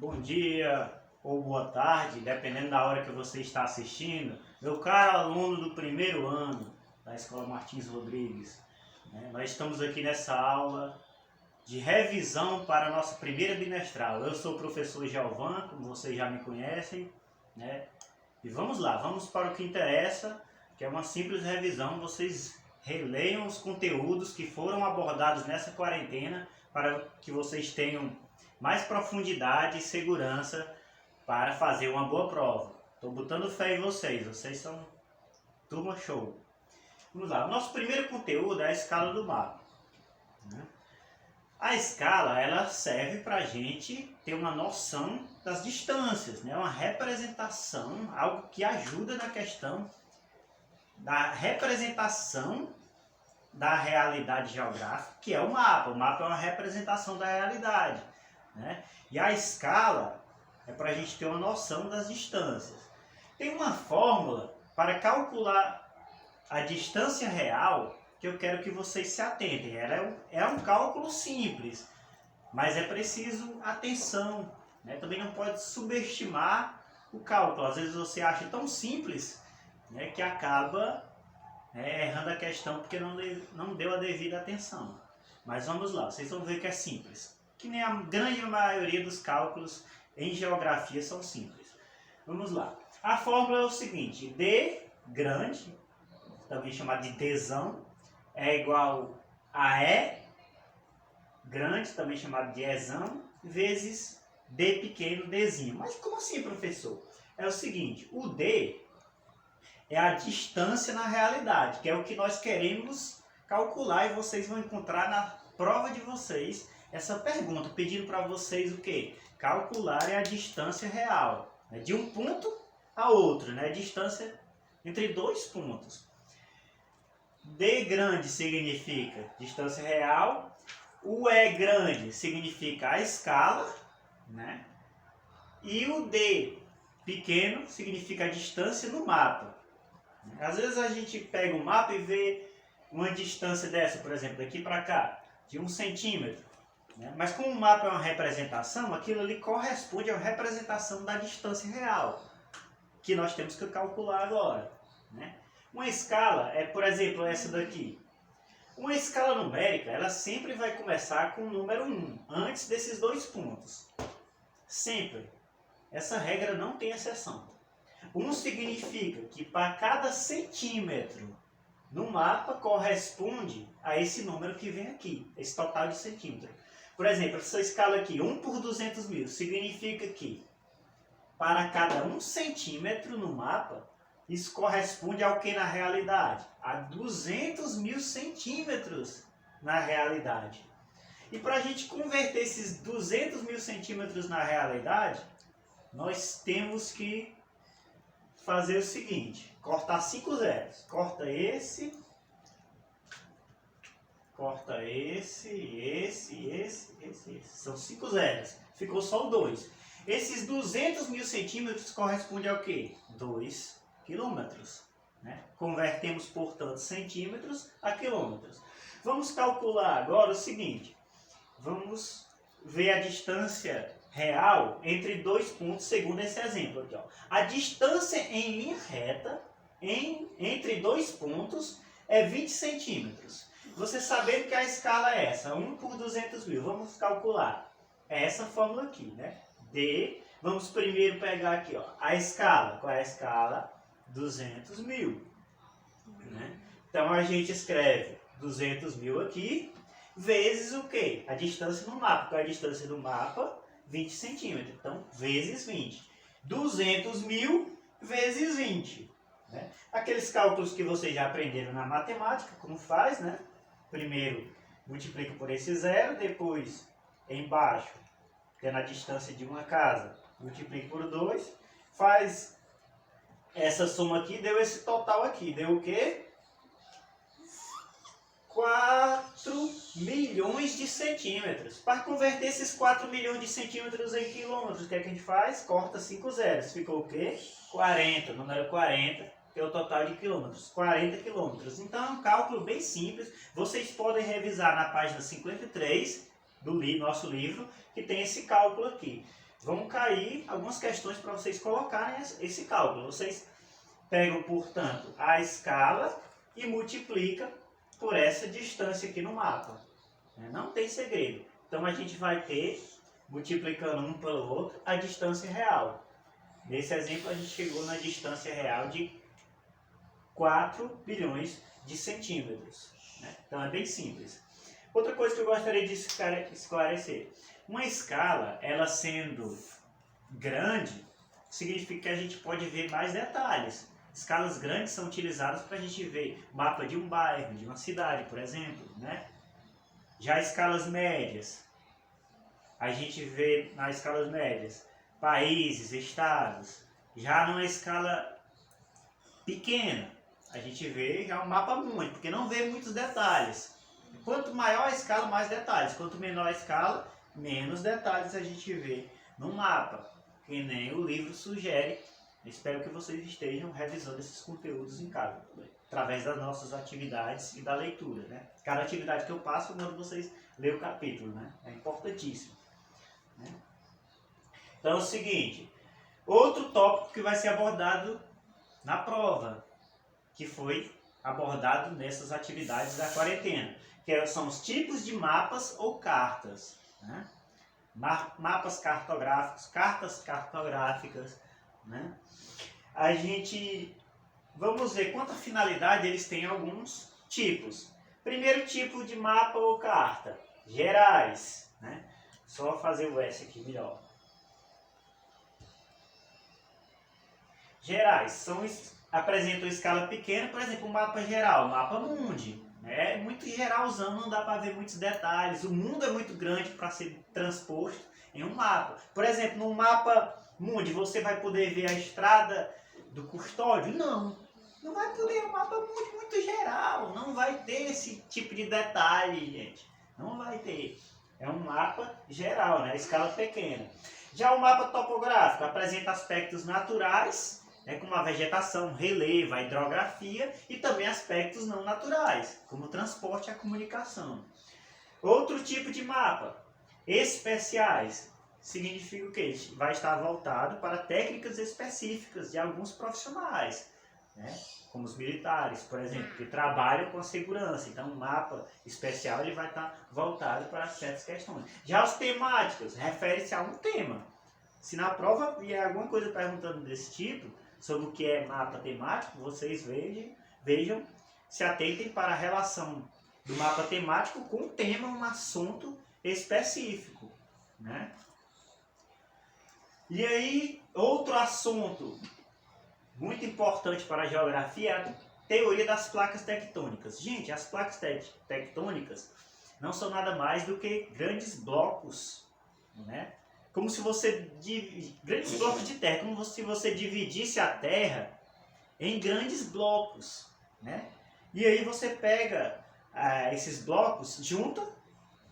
Bom dia ou boa tarde, dependendo da hora que você está assistindo. Meu caro aluno do primeiro ano da Escola Martins Rodrigues, nós estamos aqui nessa aula de revisão para a nossa primeira bimestral. Eu sou o professor Gelvan, como vocês já me conhecem, né? E vamos lá, vamos para o que interessa, que é uma simples revisão. Vocês releiam os conteúdos que foram abordados nessa quarentena para que vocês tenham mais profundidade e segurança para fazer uma boa prova. Estou botando fé em vocês, vocês são turma show. Vamos lá, o nosso primeiro conteúdo é a escala do mapa. A escala, ela serve para a gente ter uma noção das distâncias, uma representação, algo que ajuda na questão da representação da realidade geográfica, que é o mapa. O mapa é uma representação da realidade, E a escala é para a gente ter uma noção das distâncias. Tem uma fórmula para calcular a distância real que eu quero que vocês se atentem. Ela é um cálculo simples, mas é preciso atenção. Também não pode subestimar o cálculo. Às vezes você acha tão simples que acaba errando a questão porque não deu a devida atenção. Mas vamos lá, vocês vão ver que é simples. Que nem a grande maioria dos cálculos em geografia são simples. Vamos lá. A fórmula é o seguinte: D grande, também chamado de Dzão, é igual a E grande, também chamado de Ezão, vezes D pequeno, Dzinho. Mas como assim, professor? É o seguinte, o D é a distância na realidade, que é o que nós queremos calcular, e vocês vão encontrar na prova de vocês essa pergunta, pedindo para vocês o quê? Calcularem a distância real, de um ponto a outro, a distância entre dois pontos. D grande significa distância real, o E grande significa a escala, e o D pequeno significa a distância no mapa. Às vezes a gente pega o mapa e vê uma distância dessa, por exemplo, daqui para cá, de 1 centímetro. Mas como o mapa é uma representação, aquilo ali corresponde à representação da distância real, que nós temos que calcular agora. Uma escala é, por exemplo, essa daqui. Uma escala numérica, ela sempre vai começar com o número 1, antes desses dois pontos. Sempre. Essa regra não tem exceção. 1 significa que para cada centímetro no mapa corresponde a esse número que vem aqui, esse total de centímetro. Por exemplo, essa escala aqui, 1 por 200 mil, significa que para cada 1 centímetro no mapa, isso corresponde ao que na realidade? A 200 mil centímetros na realidade. E para a gente converter esses 200 mil centímetros na realidade, nós temos que fazer o seguinte: cortar 5 zeros. Corta esse, esse. São 5 zeros. Ficou só o 2. Esses 200 mil centímetros correspondem ao quê? 2 quilômetros. Convertemos, portanto, centímetros a quilômetros. Vamos calcular agora o seguinte. Vamos ver a distância real entre dois pontos, segundo esse exemplo aqui. A distância em linha reta entre dois pontos é 20 centímetros. Você sabendo que a escala é essa, 1 por 200 mil, vamos calcular. É essa fórmula aqui, D, vamos primeiro pegar aqui, a escala. Qual é a escala? 200 mil. Então a gente escreve 200 mil aqui, vezes o quê? A distância no mapa. Qual é a distância do mapa? 20 centímetros. Então, vezes 20. 200 mil vezes 20. Aqueles cálculos que vocês já aprenderam na matemática, como faz, Primeiro, multiplica por esse zero, depois, embaixo, tendo a distância de uma casa, multiplica por 2, faz essa soma aqui, deu esse total aqui. Deu o quê? 4 milhões de centímetros. Para converter esses 4 milhões de centímetros em quilômetros, o que é que a gente faz? Corta 5 zeros. Ficou o quê? 40, número 40, que é o total de quilômetros. 40 quilômetros. Então é um cálculo bem simples. Vocês podem revisar na página 53 do nosso livro, que tem esse cálculo aqui. vão cair algumas questões para vocês colocarem esse cálculo. Vocês pegam, portanto, a escala e multiplicam por essa distância aqui no mapa. Não tem segredo. Então a gente vai ter, multiplicando um pelo outro, a distância real. Nesse exemplo a gente chegou na distância real de 4 bilhões de centímetros. Então é bem simples. Outra coisa que eu gostaria de esclarecer. Uma escala, ela sendo grande, significa que a gente pode ver mais detalhes. Escalas grandes são utilizadas para a gente ver mapa de um bairro, de uma cidade, por exemplo. Já escalas médias, a gente vê nas escalas médias países, estados. Já numa escala pequena, a gente vê já um mapa mundo, porque não vê muitos detalhes. Quanto maior a escala, mais detalhes. Quanto menor a escala, menos detalhes a gente vê no mapa, que nem o livro sugere. Espero que vocês estejam revisando esses conteúdos em casa, através das nossas atividades e da leitura. Cada atividade que eu passo, eu mando vocês ler o capítulo. É importantíssimo. Então é o seguinte, outro tópico que vai ser abordado na prova, que foi abordado nessas atividades da quarentena, que são os tipos de mapas ou cartas. Mapas cartográficos, cartas cartográficas. A gente, vamos ver quanta finalidade eles têm, alguns tipos. Primeiro tipo de mapa ou carta, gerais. Só fazer o S aqui melhor. Gerais, apresentam escala pequena, por exemplo, o mapa geral, o mapa mundi. É muito geralzão, não dá para ver muitos detalhes. O mundo é muito grande para ser transposto em um mapa. Por exemplo, no mapa mundi, você vai poder ver a estrada do custódio? Não. Não vai poder, o mapa mundi muito geral. Não vai ter esse tipo de detalhe, gente. Não vai ter. É um mapa geral, escala pequena. Já o mapa topográfico apresenta aspectos naturais, como a vegetação, relevo, a hidrografia, e também aspectos não naturais, como o transporte e a comunicação. Outro tipo de mapa, especiais, significa o quê? Vai estar voltado para técnicas específicas de alguns profissionais, como os militares, por exemplo, que trabalham com a segurança. Então, o mapa especial ele vai estar voltado para certas questões. Já os temáticos, refere-se a um tema. Se na prova vier alguma coisa perguntando desse tipo, sobre o que é mapa temático, vocês vejam, se atentem para a relação do mapa temático com o tema, um assunto específico. E aí, outro assunto muito importante para a geografia é a teoria das placas tectônicas. Gente, as placas tectônicas não são nada mais do que grandes blocos, como se você grandes blocos de terra, como se você dividisse a Terra em grandes blocos, E aí você pega esses blocos, junta,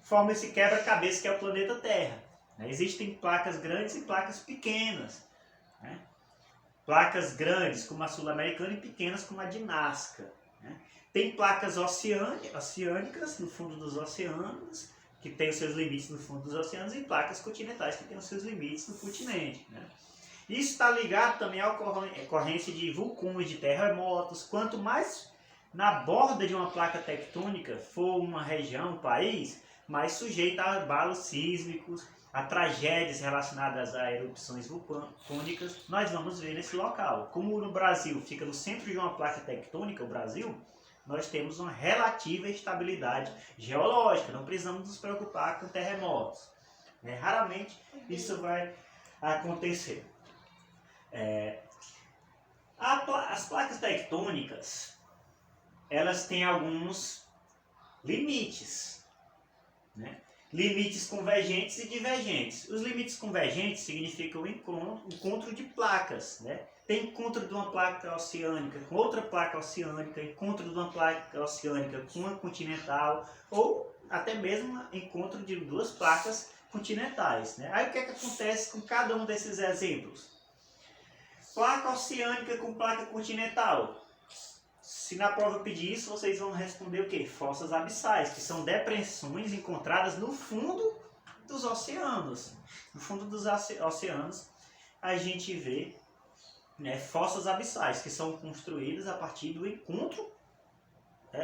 forma esse quebra-cabeça que é o planeta Terra. Existem placas grandes e placas pequenas, Placas grandes como a sul-americana e pequenas como a de Nazca. Tem placas oceânicas no fundo dos oceanos, que tem os seus limites no fundo dos oceanos, e placas continentais que têm os seus limites no continente. Isso está ligado também à ocorrência de vulcões, de terremotos. Quanto mais na borda de uma placa tectônica for uma região, um país, mais sujeita a abalos sísmicos, a tragédias relacionadas a erupções vulcânicas, nós vamos ver nesse local. Como no Brasil fica no centro de uma placa tectônica, o Brasil, nós temos uma relativa estabilidade geológica, não precisamos nos preocupar com terremotos. Raramente isso vai acontecer. As placas tectônicas, elas têm alguns limites, limites convergentes e divergentes. Os limites convergentes significam o encontro de placas, Tem encontro de uma placa oceânica com outra placa oceânica, encontro de uma placa oceânica com uma continental, ou até mesmo encontro de duas placas continentais. Aí o que acontece com cada um desses exemplos? Placa oceânica com placa continental. Se na prova pedir isso, vocês vão responder o quê? Fossas abissais, que são depressões encontradas no fundo dos oceanos. No fundo dos oceanos, a gente vê, né, fossas abissais, que são construídas a partir do encontro,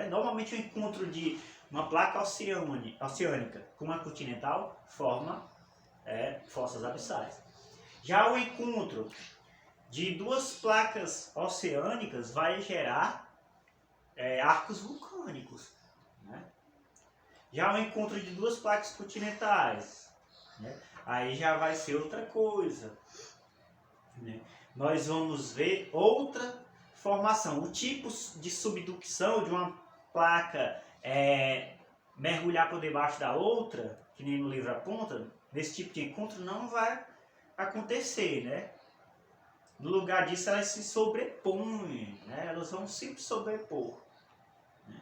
normalmente o encontro de uma placa oceânica com uma continental forma fossas abissais. Já o encontro de duas placas oceânicas vai gerar arcos vulcânicos. Né? Já o encontro de duas placas continentais, né? Aí já vai ser outra coisa. Né? Nós vamos ver outra formação. O tipo de subducção de uma placa mergulhar por debaixo da outra, que nem no livro aponta, nesse tipo de encontro não vai acontecer, né? No lugar disso, elas se sobrepõem, né? Elas vão se sobrepor. Né?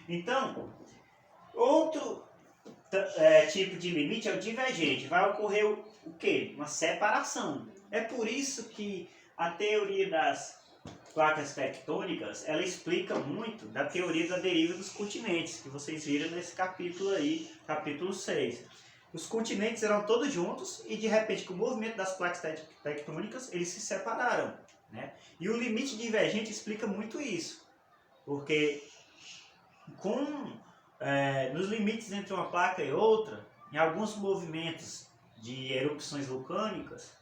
Então, outro tipo de limite é o divergente. Vai ocorrer o quê? Uma separação. É por isso que a teoria das placas tectônicas, ela explica muito da teoria da deriva dos continentes, que vocês viram nesse capítulo aí, capítulo 6. Os continentes eram todos juntos e, de repente, com o movimento das placas tectônicas, eles se separaram. Né? E o limite divergente explica muito isso. Porque nos limites entre uma placa e outra, em alguns movimentos de erupções vulcânicas,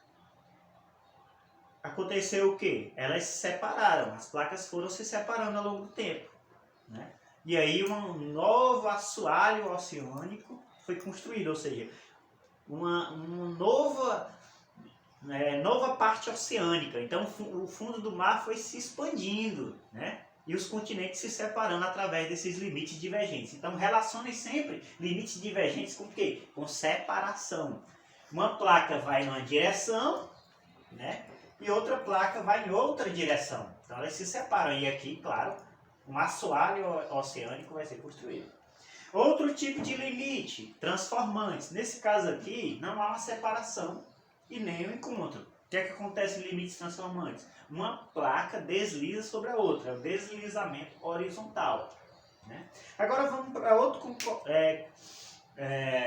aconteceu o quê? Elas se separaram, as placas foram se separando ao longo do tempo. Né? E aí um novo assoalho oceânico foi construído, ou seja, uma nova parte oceânica. Então o fundo do mar foi se expandindo, né? E os continentes se separando através desses limites divergentes. Então relacionem sempre limites divergentes com o quê? Com separação. Uma placa vai numa direção, né? E outra placa vai em outra direção. Então elas se separam. E aqui, claro, um assoalho oceânico vai ser construído. Outro tipo de limite, transformantes. Nesse caso aqui, não há uma separação e nem um encontro. O que é que acontece em limites transformantes? Uma placa desliza sobre a outra, é o deslizamento horizontal. Né? Agora vamos para outro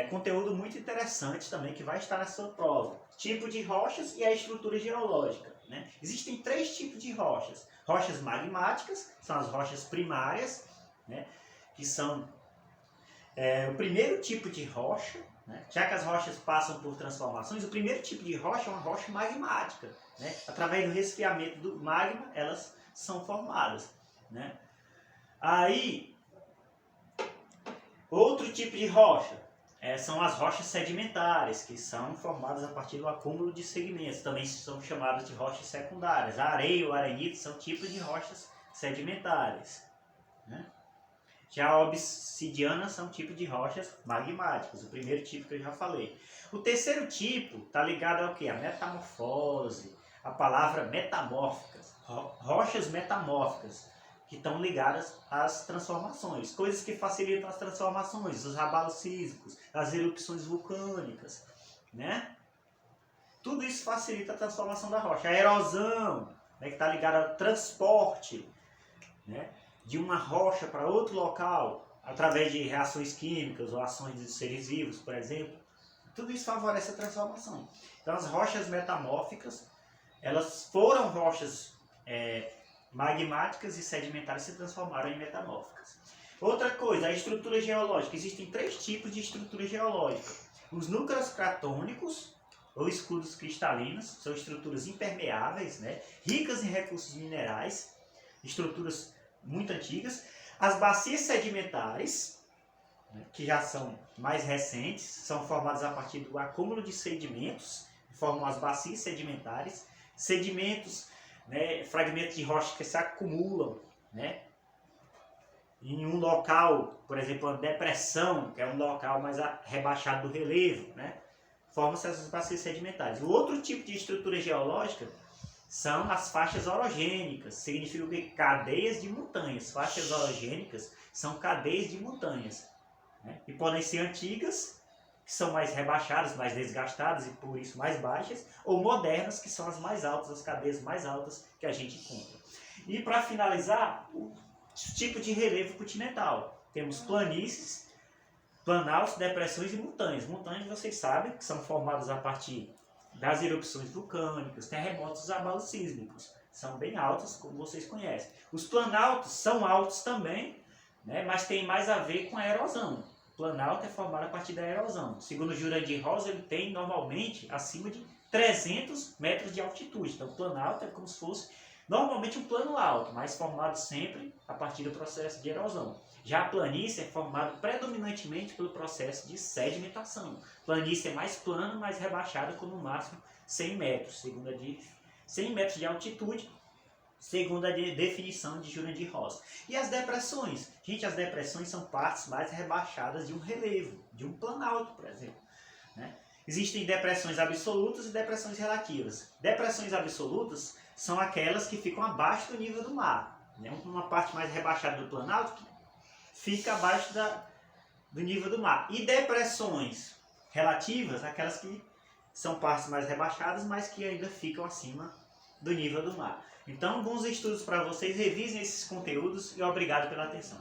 conteúdo muito interessante também, que vai estar na sua prova. Tipo de rochas e a estrutura geológica. Né? Existem 3 tipos de rochas. Rochas magmáticas, são as rochas primárias, né? Que são o primeiro tipo de rocha. Né? Já que as rochas passam por transformações, o primeiro tipo de rocha é uma rocha magmática. Né? Através do resfriamento do magma, elas são formadas. Né? Aí, outro tipo de rocha são as rochas sedimentares, que são formadas a partir do acúmulo de sedimentos. Também são chamadas de rochas secundárias. A areia ou arenito são tipos de rochas sedimentares. Né? Já a obsidiana são tipos de rochas magmáticas, o primeiro tipo que eu já falei. O terceiro tipo está ligado ao quê? A metamorfose, a palavra metamórficas, rochas metamórficas, que estão ligadas às transformações, coisas que facilitam as transformações, os abalos sísmicos, as erupções vulcânicas, né? Tudo isso facilita a transformação da rocha. A erosão, né, que está ligada ao transporte, né, de uma rocha para outro local, através de reações químicas ou ações de seres vivos, por exemplo. Tudo isso favorece a transformação. Então as rochas metamórficas, elas foram rochas magmáticas e sedimentares, se transformaram em metamórficas. Outra coisa, a estrutura geológica. Existem 3 tipos de estrutura geológica. Os núcleos cratônicos, ou escudos cristalinos, são estruturas impermeáveis, né, ricas em recursos minerais, estruturas muito antigas. As bacias sedimentares, né, que já são mais recentes, são formadas a partir do acúmulo de sedimentos, formam as bacias sedimentares. Sedimentos, né, fragmentos de rocha que se acumulam, né, em um local, por exemplo, uma depressão, que é um local mais rebaixado do relevo, né, formam-se essas bacias sedimentares. O outro tipo de estrutura geológica são as faixas orogênicas, significa que cadeias de montanhas. Faixas orogênicas são cadeias de montanhas, né, e podem ser antigas, que são mais rebaixadas, mais desgastadas e por isso mais baixas, ou modernas, que são as mais altas, as cadeias mais altas que a gente encontra. E para finalizar, o tipo de relevo continental. Temos planícies, Planaltos, depressões e montanhas. Montanhas, vocês sabem, que são formadas a partir das erupções vulcânicas, terremotos, abalos sísmicos. São bem altos, como vocês conhecem. Os planaltos são altos também, né, mas tem mais a ver com a erosão. O planalto é formado a partir da erosão. Segundo Jurandir Rosa, ele tem normalmente acima de 300 metros de altitude. Então, o planalto é como se fosse normalmente um plano alto, mas formado sempre a partir do processo de erosão. Já a planície é formada predominantemente pelo processo de sedimentação. Planície é mais plana, mais rebaixada, com no máximo 100 metros, segundo a 100 metros de altitude, segundo a definição de Jurandir Rosa. E as depressões? Gente, as depressões são partes mais rebaixadas de um relevo, de um planalto, por exemplo, né? Existem depressões absolutas e depressões relativas. Depressões absolutas são aquelas que ficam abaixo do nível do mar, né? Uma parte mais rebaixada do planalto que fica abaixo do nível do mar. E depressões relativas, aquelas que são partes mais rebaixadas, mas que ainda ficam acima do nível do mar. Então, bons estudos para vocês, revisem esses conteúdos e obrigado pela atenção.